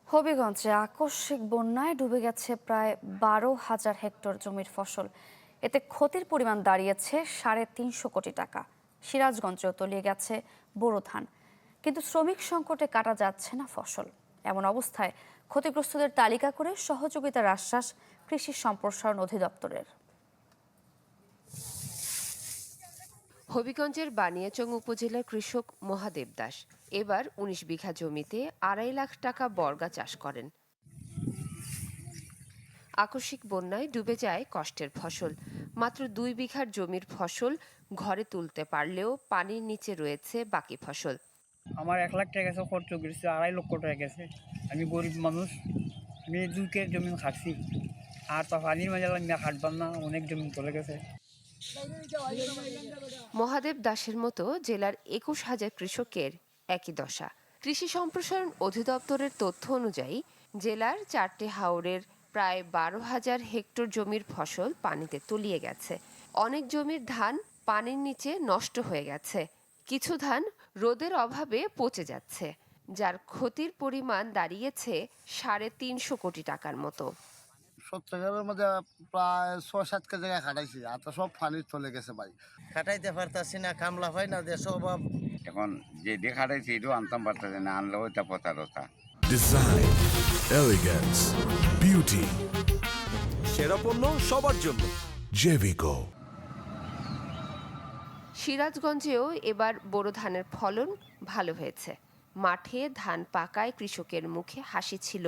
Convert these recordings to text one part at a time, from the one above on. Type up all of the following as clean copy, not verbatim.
হবিগঞ্জে আকস্মিক বন্যায় ডুবে গেছে প্রায় 12,000 হেক্টর জমির ফসল। এতে ক্ষতির পরিমাণ দাঁড়িয়েছে 350 কোটি টাকা। সিরাজগঞ্জেও তলিয়ে গেছে বোরো ধান, কিন্তু শ্রমিক সংকটে কাটা যাচ্ছে না ফসল। এমন অবস্থায় ক্ষতিগ্রস্তদের তালিকা করে সহযোগিতার আশ্বাস কৃষি সম্প্রসারণ অধিদপ্তরের। হবিগঞ্জের বানিয়াচং উপজেলার কৃষক মহাদেব দাস এবার ১৯ বিঘা জমিতে ২.৫ লাখ টাকা বর্গা চাষ করেন। আকস্মিক বন্যায় ডুবে যায় কষ্টের ফসল। মাত্র ২ বিঘার জমির ফসল ঘরে তুলতে পারলেও পানির নিচে রয়েছে বাকি ফসল। আমার 1 লাখ টাকা খরচ করেছে, 2.5 লক্ষ টাকা গেছে। আমি গরিব মানুষ, আমি 2 কের জমি খাচ্ছি, আর তো পানির মাঝে আমি হাঁটবাম না, অনেক জমি চলে গেছে। মহাদেব দাসের মতো জেলার ২১,০০০ কৃষকের একই দশা। কৃষি সম্প্রসারণ অধিদপ্তরের তথ্য অনুযায়ী জেলার 4টে হাওরের প্রায় 12,000 হেক্টর জমির ফসল পানিতে তলিয়ে গেছে। অনেক জমির ধান পানির নিচে নষ্ট হয়ে গেছে, কিছু ধান রোদের অভাবে পচে যাচ্ছে, যার ক্ষতির পরিমাণ দাঁড়িয়েছে 350 কোটি টাকার মতো। 70 গ্রামের মধ্যে প্রায় 6-7 কে জায়গায় খাটাইছি, আর তো সব পানি চলে গেছে ভাই। খাটাইতে পারতাছি না, কামলা হয় না, দেশ অভাব। এখন যে দিয়ে খাটাইছি এটাও আনতাম পারতেছে না, আনলেও এটা প্রতারতা। ডিজাইন, এলিগেন্স, বিউটি, সেরা পণ্য সবার জন্য জেভিকো। সিরাজগঞ্জেও এবার বোরো ধানের ফলন ভালো হয়েছে। মাঠে ধান পাকায় কৃষকের মুখে হাসি ছিল,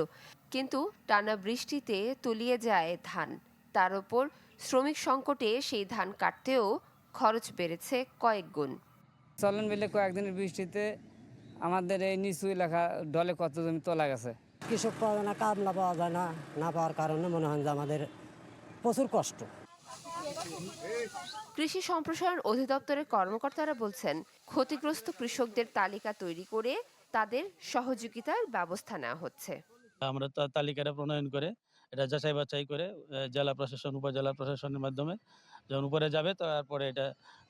কিন্তু টানা বৃষ্টিতে তলিয়ে যায় ধান। তার উপর শ্রমিক সংকটে সেই ধান কাটতেও খরচ বেড়েছে কয়েক গুণ। চলন বিলে কয়েকদিনের বৃষ্টিতে আমাদের এই নিচু এলাকা ডলে কত জমি তোলা গেছে। কৃষক পাওয়া যায় না, কামলা পাওয়া যায় না, না পাওয়ার কারণে মনে হয় যে আমাদের প্রচুর কষ্ট। কৃষি সম্প্রসারণ অধিদপ্তরের কর্মকর্তারা বলছেন, ক্ষতিগ্রস্ত কৃষকদের তালিকা তৈরি করে তাদের সহযোগিতার ব্যবস্থা নেওয়া হচ্ছে। আমরা তালিকাটা প্রণয়ন করে এটা যাচাই বাছাই করে জেলা প্রশাসন, উপজেলা প্রশাসনের মাধ্যমে যখন উপরে যাবে তারপরে এটা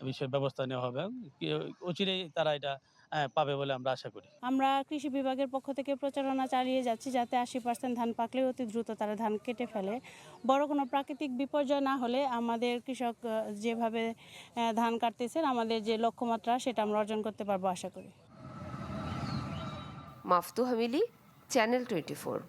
বিষয়ে ব্যবস্থা নেওয়া হবে। অচিরেই তারা এটা পাবে বলে আমরা আশা করি। আমরা কৃষি বিভাগের পক্ষ থেকে প্রচারণা চালিয়ে যাচ্ছি, যাতে 80% ধান পাকলে অতি দ্রুত তারা ধান কেটে ফেলে। বড় কোনো প্রাকৃতিক বিপর্যয় না হলে আমাদের কৃষক যেভাবে ধান কাটতেছেন, আমাদের যে লক্ষ্যমাত্রা সেটা আমরা অর্জন করতে পারবো আশা করি। মাফতুহা মিলি, চ্যানেল 24।